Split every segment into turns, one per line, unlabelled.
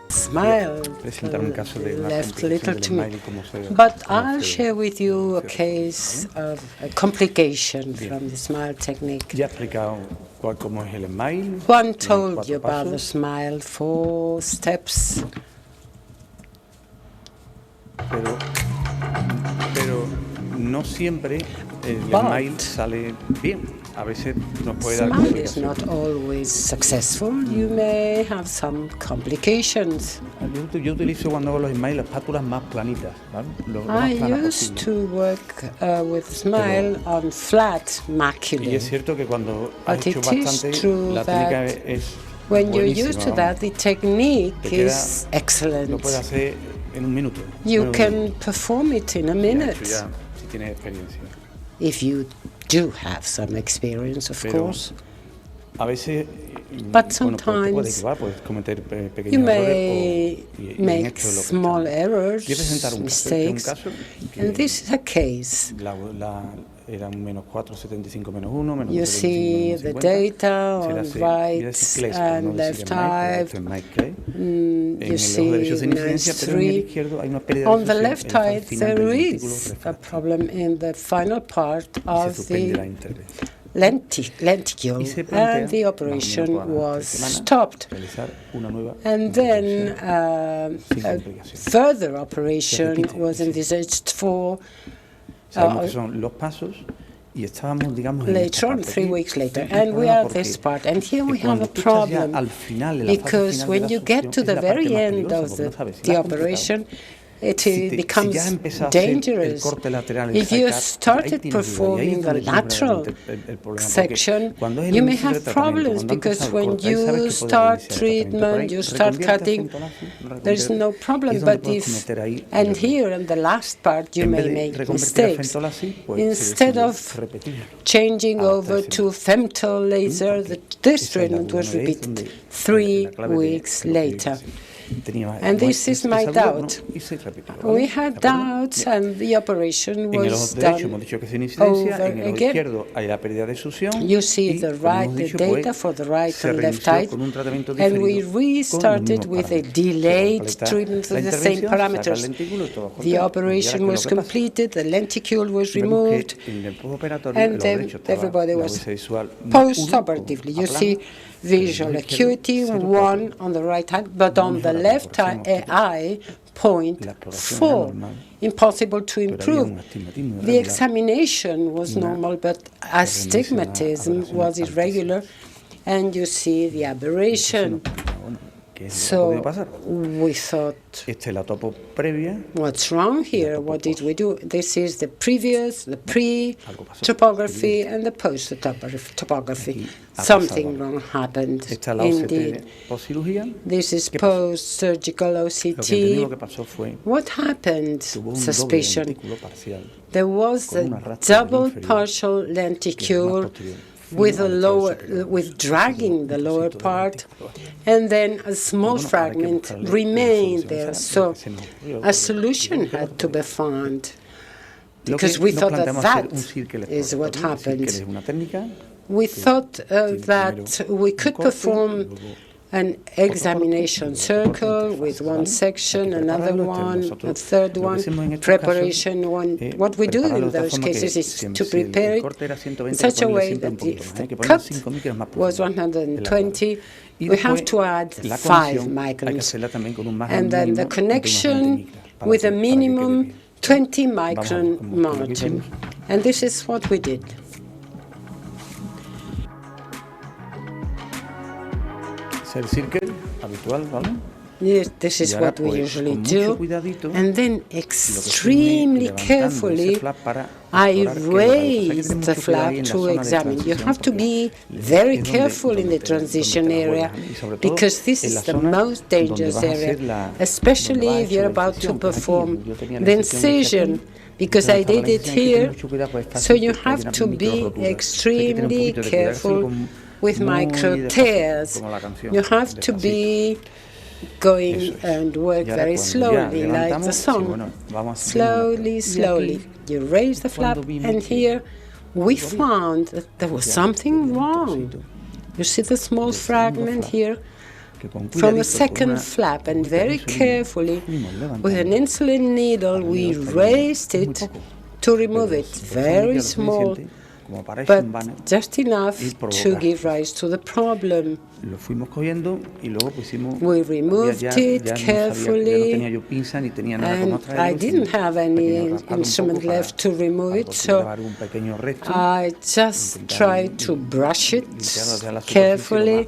Smile left little to me. But I'll share with you a case of a complication from the smile technique. Juan told you about the smile, 4 steps.
Pero no siempre el smile sale bien. A veces nos puede dar
complications. Smile is not always successful. You may have some complications.
Yo utilizo cuando hago los smiles las pátulas más planitas, ¿vale?
I used to work with smile on flat maculae.
Y es cierto que cuando has hecho bastante, la técnica es
when you're used to that, the technique is excellent.
Lo puedes hacer en un minuto.
You can perform it in a minute.
Si tienes experiencia.
If you do have some experience, of course.
A veces,
but sometimes you may make small errors, mistakes, and this is a case. You see the data on right and left eye. You see -3. On the left eye, there is a problem in the final part of the lenticule, and the operation was stopped. And then a further operation was envisaged for later on, 3 weeks later. And we are at this part. And here we have a problem, because when you get to the very end of the operation, it becomes dangerous. If you started performing the lateral section, you may have problems, because when you start treatment, you start cutting, there's no problem. But and here in the last part, you may make mistakes. Instead of changing over to femto laser, this treatment was repeated 3 weeks later. And this is my doubt. We had doubts, and the operation was done over again. You see the data for the right and left eye, and we restarted with a delayed treatment with the same parameters. The operation was completed, the lenticule was removed, and then everybody was post-operatively. You see visual acuity 1 on the right eye, but on the left eye 0.4. Impossible to improve. The examination was normal, but astigmatism was irregular, and you see the aberration. So we thought, what's wrong here? What did we do? This is the previous, the pre-topography, and the post-topography. Something wrong happened, indeed. This is post-surgical OCT. What happened? Suspicion. There was a double partial lenticule with dragging the lower part, and then a small fragment remained there. So a solution had to be found, because we thought that is what happened. We thought that we could perform an examination circle with one section, another one, a third one, preparation one. What we do in those cases is to prepare it in such a way that if the cut was 120, we have to add 5 microns, and then the connection with a minimum 20 micron margin. And this is what we did. Yes, this is what we usually do. And then extremely carefully, I raised the flap to examine. You have to be very careful in the transition area, because this is the most dangerous area, especially if you're about to perform the incision, because I did it here. So you have to be extremely careful with micro tears. You have to be going and work very slowly, like the song. Slowly, slowly. You raise the flap, and here we found that there was something wrong. You see the small fragment here? From a second flap, and very carefully, with an insulin needle, we raised it to remove it. Very small, but just enough to give rise to the problem. We removed it carefully, and I didn't have any instrument left to remove it, so I just tried to brush it carefully,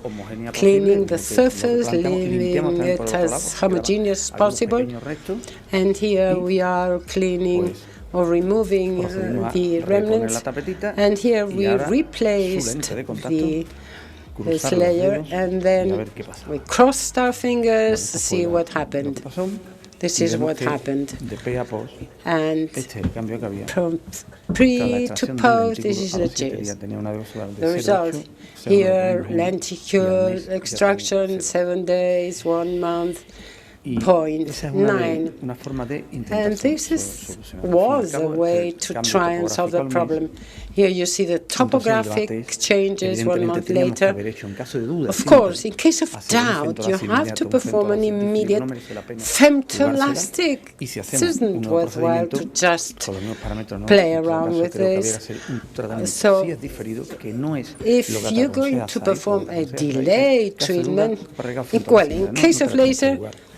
cleaning the surface, leaving it as homogeneous as possible. And here we are cleaning or removing the remnants, and here we replaced this layer, and then we crossed our fingers to see what happened. This is what happened. And from pre to post, this is the change. The result here, lenticule extraction, 7 days, 1 month. 0.9. And this was a way to try and solve the problem. Here you see the topographic changes 1 month later. Of course, in case of doubt, you have to perform an immediate femtolastic. It isn't worthwhile to just play around with this. So if you're going to perform a delayed treatment, well, in case of laser,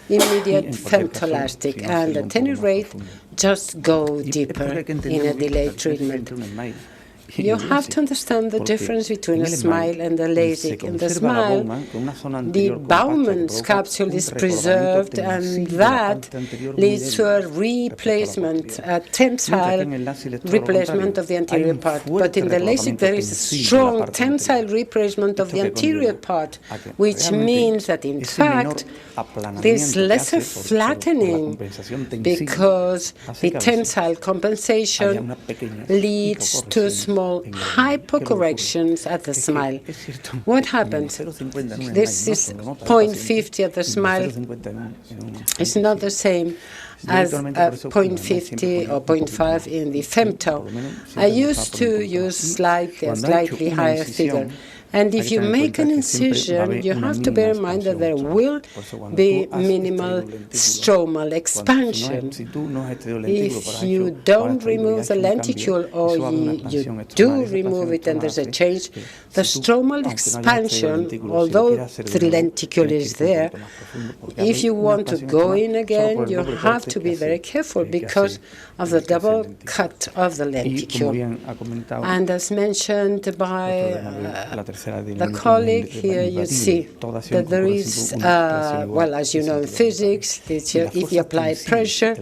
immediate femtolastic, and at any rate, just go deeper in a delayed treatment. You have to understand the difference between a smile and a LASIK. In the smile, the Bowman's capsule is preserved, and that leads to a replacement, a tensile replacement of the anterior part. But in the LASIK, there is a strong tensile replacement of the anterior part, which means that, in fact, there's lesser flattening because the tensile compensation leads to small hypocorrections at the smile. What happens? This is 0.50 at the smile. It's not the same as 0.50 or 0.5 in the femto. I used to use a slightly higher figure. And if you make an incision, you have to bear in mind that there will be minimal stromal expansion. If you don't remove the lenticule, or you do remove it and there's a change, the stromal expansion, although the lenticule is there, if you want to go in again, you have to be very careful because of the double cut of the lenticule. And as mentioned by the colleague, here you see that there is, well, as you know in physics, if you apply pressure,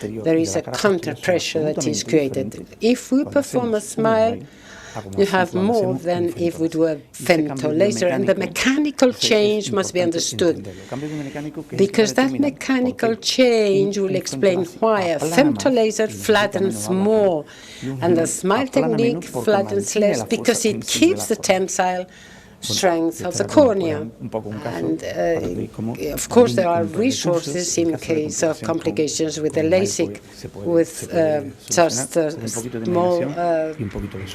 there is a counter pressure that is created. If we perform a smile, you have more than if we do a femto laser, and the mechanical change must be understood, because that mechanical change will explain why a femto laser flattens more and the smile technique flattens less, because it keeps the tensile strength of the cornea. And of course there are resources in case of complications with the LASIK, with just a small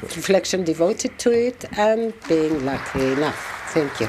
reflection devoted to it and being lucky enough. Thank you.